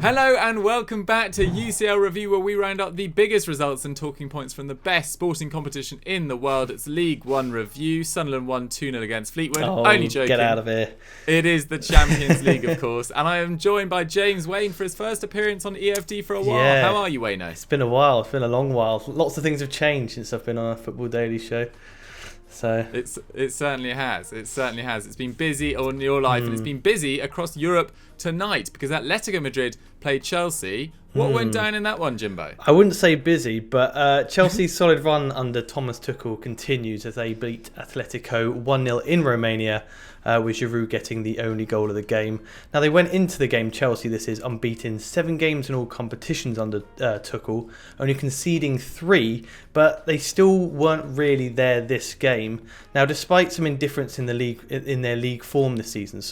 Hello and welcome back to UCL Review, where we round up the biggest results and talking points from the best sporting competition in the world. It's League One Review. Sunderland won 2-0 against Fleetwood. Only joking. Get out of here. It is the Champions League, of course. And I am joined by James Wayne for his first appearance on EFD for a while. Yeah. How are you, Wayne? It's been a while. It's been a long while. Lots of things have changed since I've been on a Football Daily show. So it certainly has. It certainly has. It's been busy on your life, and it's been busy across Europe tonight because Atletico Madrid played Chelsea. What went down in that one, Jimbo? I wouldn't say busy, but Chelsea's solid run under Thomas Tuchel continues as they beat Atletico 1-0 in Romania, with Giroud getting the only goal of the game. Now, they went into the game, Chelsea this is, unbeaten, 7 games in all competitions under Tuchel, only conceding 3, but they still weren't really there this game. Now, despite some indifference in their league form this season,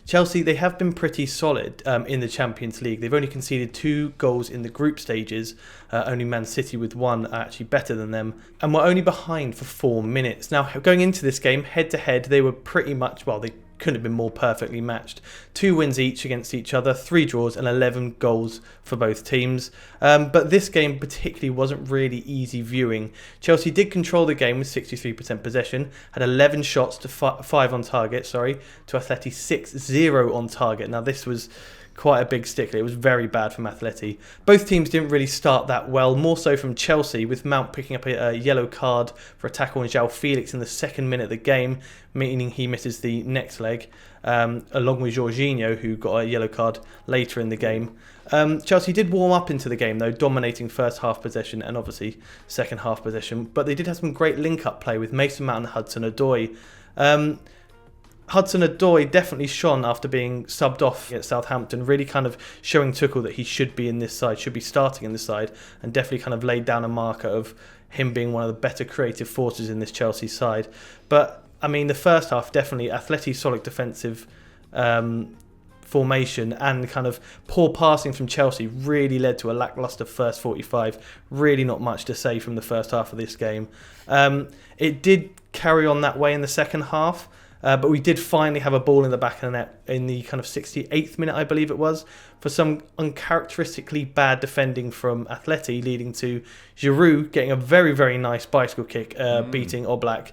Chelsea, they have been pretty solid in the Champions League. They've only conceded 2 goals in the group stages. Only Man City with 1 are actually better than them, and were only behind for 4 minutes. Now, going into this game, head-to-head, they were pretty much, well, they couldn't have been more perfectly matched. 2 wins each against each other, 3 draws and 11 goals for both teams. But this game particularly wasn't really easy viewing. Chelsea did control the game with 63% possession, had 11 shots to 5 on target, to Atleti 6-0 on target. Now this was quite a big stickler. It was very bad from Atleti. Both teams didn't really start that well, more so from Chelsea, with Mount picking up a yellow card for a tackle on João Felix in the 2nd minute of the game, meaning he misses the next leg, along with Jorginho, who got a yellow card later in the game. Chelsea did warm up into the game, though, dominating first half possession and obviously second half possession, but they did have some great link-up play with Mason Mount and Hudson-Odoi. Hudson-Odoi definitely shone after being subbed off at Southampton, really kind of showing Tuchel that he should be in this side, should be starting in this side, and definitely kind of laid down a marker of him being one of the better creative forces in this Chelsea side. But, I mean, the first half, definitely, Atleti's solid defensive formation and kind of poor passing from Chelsea really led to a lacklustre first 45. Really not much to say from the first half of this game. It did carry on that way in the second half. But we did finally have a ball in the back of the net in the kind of 68th minute, I believe it was, for some uncharacteristically bad defending from Atleti, leading to Giroud getting a very, very nice bicycle kick, beating Oblak.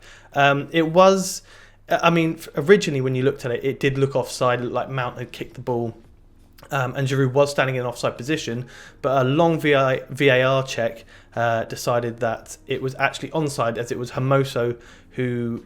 It was, I mean, originally when you looked at it, it did look offside. It looked like Mount had kicked the ball. And Giroud was standing in an offside position, but a long VAR check decided that it was actually onside, as it was Hermoso who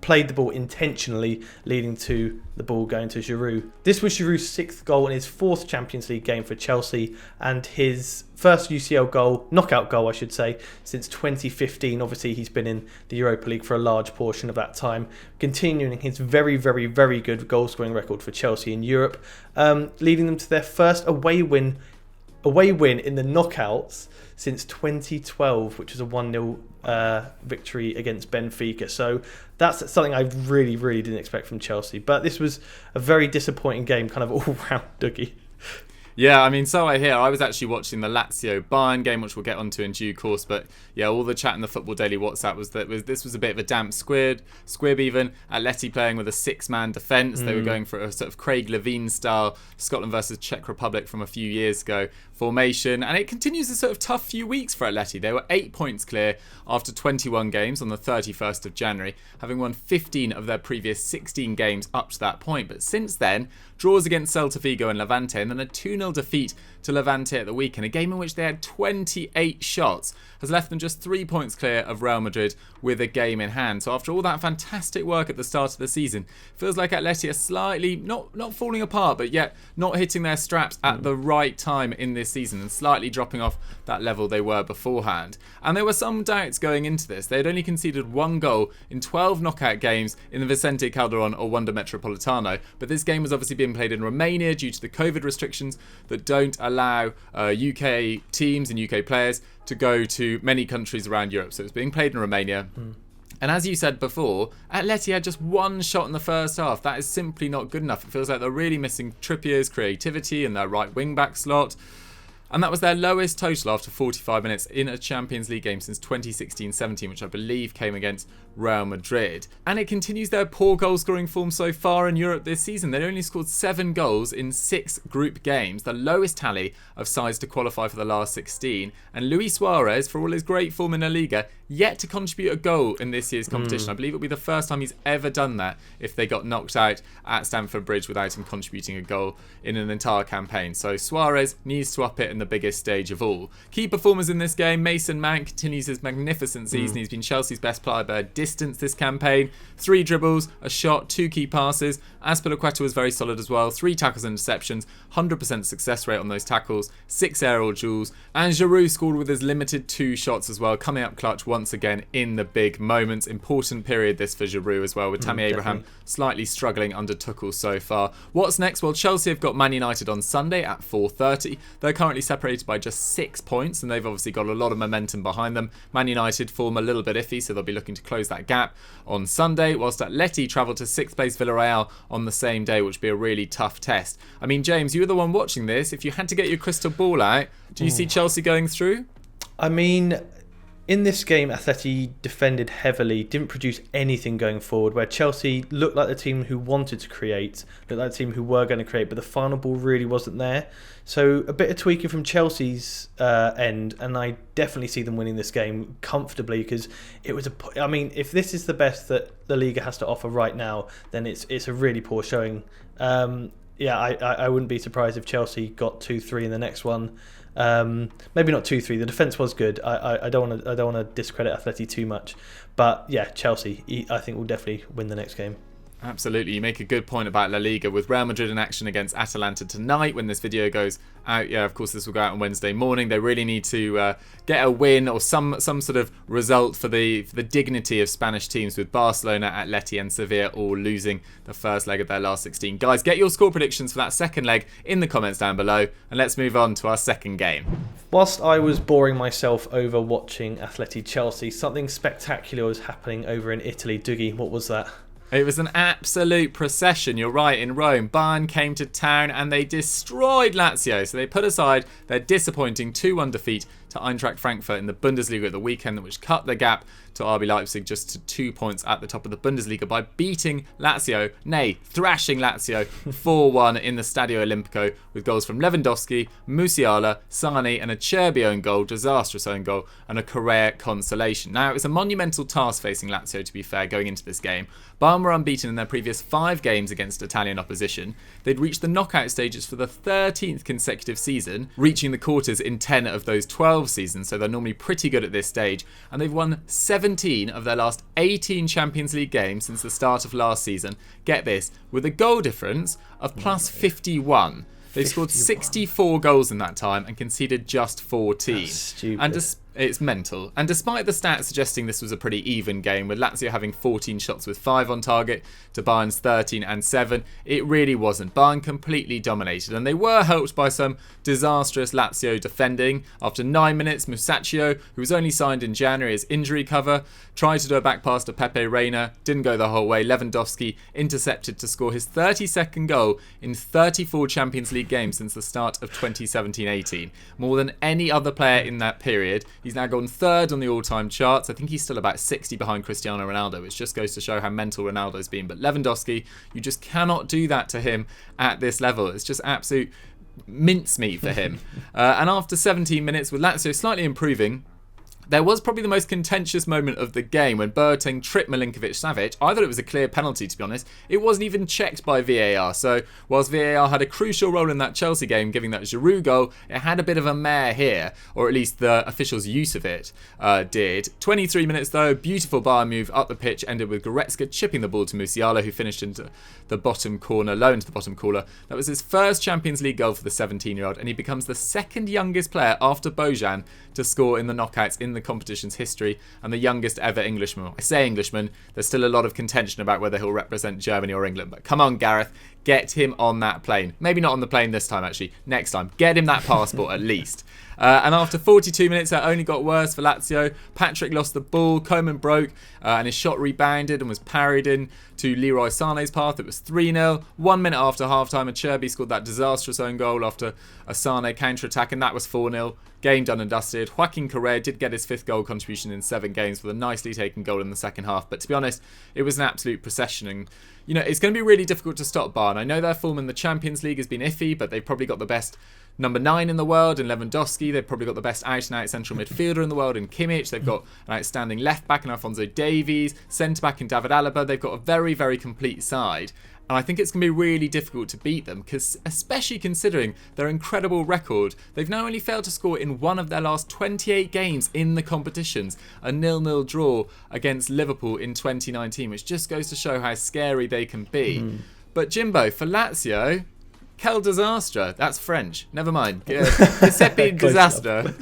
played the ball intentionally, leading to the ball going to Giroud. This was Giroud's 6th goal in his 4th Champions League game for Chelsea, and his first UCL goal, knockout goal I should say, since 2015. Obviously he's been in the Europa League for a large portion of that time, continuing his very, very, very good goal scoring record for Chelsea in Europe, leading them to their first away win in the knockouts since 2012, which was a 1-0 victory against Benfica. So that's something I really, really didn't expect from Chelsea. But this was a very disappointing game, kind of all round, Dougie. Yeah, I mean, so I hear. I was actually watching the Lazio Bayern game, which we'll get onto in due course. But yeah, all the chat in the Football Daily WhatsApp was that this was a bit of a damp squib even. Atleti playing with a 6-man defence. They were going for a sort of Craig Levein style Scotland versus Czech Republic from a few years ago formation. And it continues a sort of tough few weeks for Atleti. They were 8 points clear after 21 games on the 31st of January, having won 15 of their previous 16 games up to that point. But since then, draws against Celta Vigo and Levante, and then a 2-0 defeat to Levante at the weekend, a game in which they had 28 shots, has left them just 3 points clear of Real Madrid with a game in hand. So after all that fantastic work at the start of the season, feels like Atleti are slightly, not falling apart, but yet not hitting their straps at the right time in this season and slightly dropping off that level they were beforehand. And there were some doubts going into this. They had only conceded 1 goal in 12 knockout games in the Vicente Calderon or Wanda Metropolitano, but this game was obviously being played in Romania due to the COVID restrictions that don't allow UK teams and UK players to go to many countries around Europe. So it's being played in Romania. And as you said before, Atleti had just 1 shot in the first half. That is simply not good enough. It feels like they're really missing Trippier's creativity in their right wing-back slot. And that was their lowest total after 45 minutes in a Champions League game since 2016-17, which I believe came against Real Madrid. And it continues their poor goal-scoring form so far in Europe this season. They only scored 7 goals in 6 group games, the lowest tally of size to qualify for the last 16. And Luis Suarez, for all his great form in La Liga, yet to contribute a goal in this year's competition. I believe it'll be the first time he's ever done that if they got knocked out at Stamford Bridge without him contributing a goal in an entire campaign. So Suarez needs to up it in the biggest stage of all. Key performers in this game, Mason Mount continues his magnificent season. He's been Chelsea's best player by a distance this campaign. 3 dribbles, a shot, 2 key passes. Azpilicueta was very solid as well. 3 tackles and interceptions, 100% success rate on those tackles, 6 aerial duels. And Giroud scored with his limited 2 shots as well, coming up clutch once again in the big moments. Important period this for Giroud as well, with Tammy Abraham slightly struggling under Tuchel so far. What's next? Well, Chelsea have got Man United on Sunday at 4:30. They're currently separated by just 6 points, and they've obviously got a lot of momentum behind them. Man United form a little bit iffy, so they'll be looking to close that gap on Sunday, whilst Atleti travel to 6th place Villarreal on the same day, which would be a really tough test. I mean, James, you were the one watching this. If you had to get your crystal ball out, do you see Chelsea going through? I mean, in this game, Atleti defended heavily, didn't produce anything going forward, where Chelsea looked like the team who wanted to create, looked like the team who were going to create, but the final ball really wasn't there. So a bit of tweaking from Chelsea's end, and I definitely see them winning this game comfortably, because it was I mean, if this is the best that the Liga has to offer right now, then it's a really poor showing. I wouldn't be surprised if Chelsea got 2-3 in the next one. Maybe not 2-3. The defence was good. I don't want to discredit Atleti too much, but yeah, Chelsea I think will definitely win the next game. Absolutely, you make a good point about La Liga, with Real Madrid in action against Atalanta tonight when this video goes out. Yeah, of course this will go out on Wednesday morning. They really need to get a win or some sort of result for the dignity of Spanish teams, with Barcelona, Atleti and Sevilla all losing the first leg of their last 16. Guys, get your score predictions for that second leg in the comments down below, and let's move on to our second game. Whilst I was boring myself over watching Atleti Chelsea, something spectacular was happening over in Italy. Dougie, what was that? It was an absolute procession, you're right, in Rome. Bayern came to town and they destroyed Lazio. So they put aside their disappointing 2-1 defeat to Eintracht Frankfurt in the Bundesliga at the weekend, which cut the gap to RB Leipzig just to 2 points at the top of the Bundesliga by beating Lazio, thrashing Lazio 4-1 in the Stadio Olimpico, with goals from Lewandowski, Musiala, Sane and a Cherby own goal, disastrous own goal, and a Correa consolation. Now, it was a monumental task facing Lazio, to be fair, going into this game. Bayern were unbeaten in their previous 5 games against Italian opposition. They'd reached the knockout stages for the 13th consecutive season, reaching the quarters in 10 of those 12 seasons, so they're normally pretty good at this stage, and they've won 17 of their last 18 Champions League games since the start of last season. Get this, with a goal difference of plus 51. They've scored 64 goals in that time and conceded just 14. That's stupid. And it's mental. And despite the stats suggesting this was a pretty even game, with Lazio having 14 shots with 5 on target to Bayern's 13 and 7, it really wasn't. Bayern completely dominated, and they were helped by some disastrous Lazio defending. After 9 minutes, Musacchio, who was only signed in January as injury cover, tried to do a back pass to Pepe Reina, didn't go the whole way. Lewandowski intercepted to score his 32nd goal in 34 Champions League games since the start of 2017-18. More than any other player in that period. He's now gone 3rd on the all-time charts. I think he's still about 60 behind Cristiano Ronaldo, which just goes to show how mental Ronaldo's been. But Lewandowski, you just cannot do that to him at this level. It's just absolute mincemeat for him. And after 17 minutes, with Lazio slightly improving, there was probably the most contentious moment of the game when Boateng tripped Milinkovic-Savic. I thought it was a clear penalty, to be honest. It wasn't even checked by VAR. So whilst VAR had a crucial role in that Chelsea game, giving that Giroud goal, it had a bit of a mare here, or at least the officials' use of it did. 23 minutes though, beautiful Bayern move up the pitch, ended with Goretzka chipping the ball to Musiala, who finished into the bottom corner, low into the bottom corner. That was his first Champions League goal for the 17-year-old, and he becomes the second youngest player after Bojan to score in the knockouts in the competition's history, and the youngest ever Englishman. I say Englishman, there's still a lot of contention about whether he'll represent Germany or England, but come on, Gareth, get him on that plane. Maybe not on the plane this time, actually. Next time, get him that passport at least. And after 42 minutes, it only got worse for Lazio. Patrick lost the ball, Coman broke, and his shot rebounded and was parried in to Leroy Sané's path. It was 3-0. 1 minute after half-time, Acerbi scored that disastrous own goal after a Sane counter-attack, and that was 4-0. Game done and dusted. Joaquin Correa did get his 5th goal contribution in 7 games with a nicely taken goal in the second half. But to be honest, it was an absolute procession. And, you know, it's going to be really difficult to stop Bayern. I know their form in the Champions League has been iffy, but they've probably got the best number 9 in the world in Lewandowski. They've probably got the best out-and-out central midfielder in the world in Kimmich. They've got an outstanding left-back in Alphonso Davies, centre-back in David Alaba. They've got a very, very complete side. And I think it's going to be really difficult to beat them, because especially considering their incredible record, they've now only failed to score in one of their last 28 games in the competitions, a 0-0 draw against Liverpool in 2019, which just goes to show how scary they can be. But Jimbo, for Lazio, quel disaster. That's French. Never mind. Giuseppe disaster.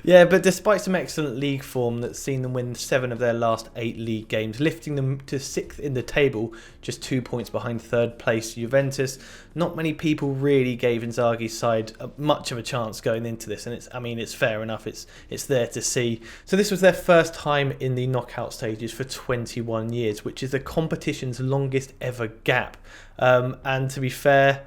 Yeah, but despite some excellent league form that's seen them win 7 of their last 8 league games, lifting them to 6th in the table, just 2 points behind 3rd place Juventus, not many people really gave Inzaghi's side much of a chance going into this, and it's fair enough. It's there to see. So this was their first time in the knockout stages for 21 years, which is the competition's longest ever gap. And to be fair,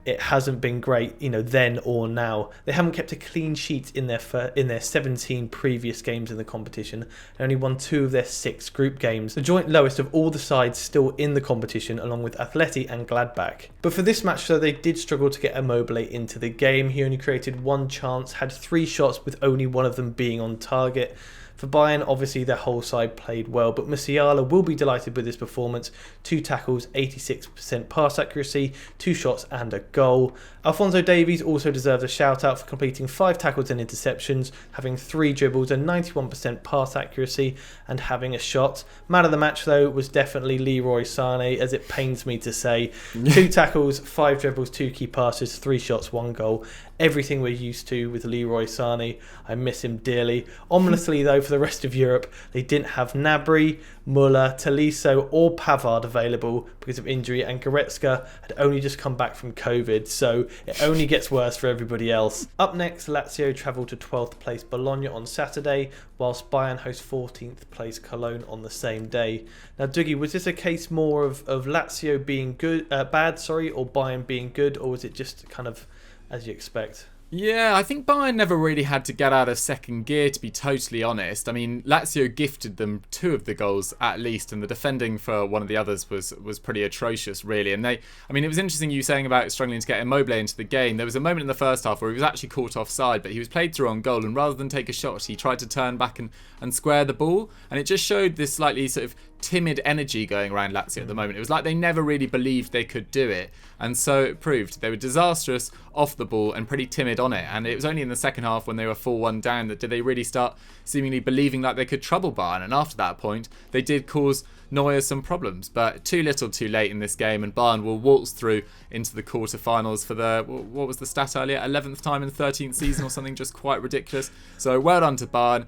it hasn't been great, then or now. They haven't kept a clean sheet in their 17 previous games in the competition, and only won 2 of their 6 group games, the joint lowest of all the sides still in the competition, along with Atleti and Gladbach. But for this match, though, they did struggle to get Immobile into the game. He only created 1 chance, had 3 shots, with only 1 of them being on target. For Bayern, obviously their whole side played well, but Musiala will be delighted with his performance. 2 tackles, 86% pass accuracy, 2 shots and a goal. Alphonso Davies also deserves a shout out for completing 5 tackles and interceptions, having 3 dribbles and 91% pass accuracy, and having a shot. Man of the match, though, was definitely Leroy Sane, as it pains me to say. 2 tackles, 5 dribbles, 2 key passes, 3 shots, 1 goal. Everything we're used to with Leroy Sane. I miss him dearly. Ominously, though, for the rest of Europe, they didn't have Gnabry, Muller, Tolisso or Pavard available because of injury, and Goretzka had only just come back from COVID, so it only gets worse for everybody else. Up next, Lazio travel to 12th place Bologna on Saturday, whilst Bayern host 14th place Cologne on the same day. Now, Dougie, was this a case more of Lazio being bad, or Bayern being good, or was it just kind of as you expect? Yeah, I think Bayern never really had to get out of second gear, to be totally honest. I mean, Lazio gifted them 2 of the goals at least, and the defending for one of the others was pretty atrocious, really. And it was interesting you saying about struggling to get Immobile into the game. There was a moment in the first half where he was actually caught offside, but he was played through on goal, and rather than take a shot, he tried to turn back and square the ball. And it just showed this slightly sort of timid energy going around Lazio at the moment. It was like they never really believed they could do it, and so it proved. They were disastrous off the ball and pretty timid on it, and it was only in the second half when they were 4-1 down that did they really start seemingly believing like they could trouble Bayern, and after that point they did cause Neuer some problems, but too little too late in this game, and Bayern will waltz through into the quarterfinals for the, what was the stat earlier, 11th time in the 13th season or something, just quite ridiculous. So well done to Bayern.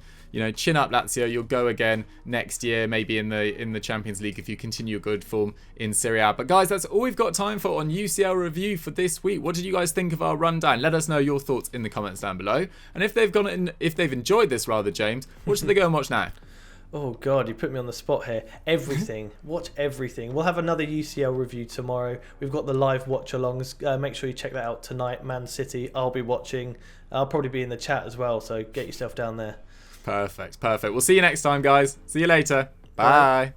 Chin up Lazio. You'll go again next year, maybe in the Champions League if you continue your good form in Serie A. But guys, that's all we've got time for on UCL review for this week. What did you guys think of our rundown? Let us know your thoughts in the comments down below. And if they've enjoyed this, James, what should they go and watch now? Oh God, you put me on the spot here. Everything. Watch everything. We'll have another UCL review tomorrow. We've got the live watch-alongs. Make sure you check that out tonight. Man City. I'll be watching. I'll probably be in the chat as well, so get yourself down there. Perfect. We'll see you next time, guys. See you later. Bye.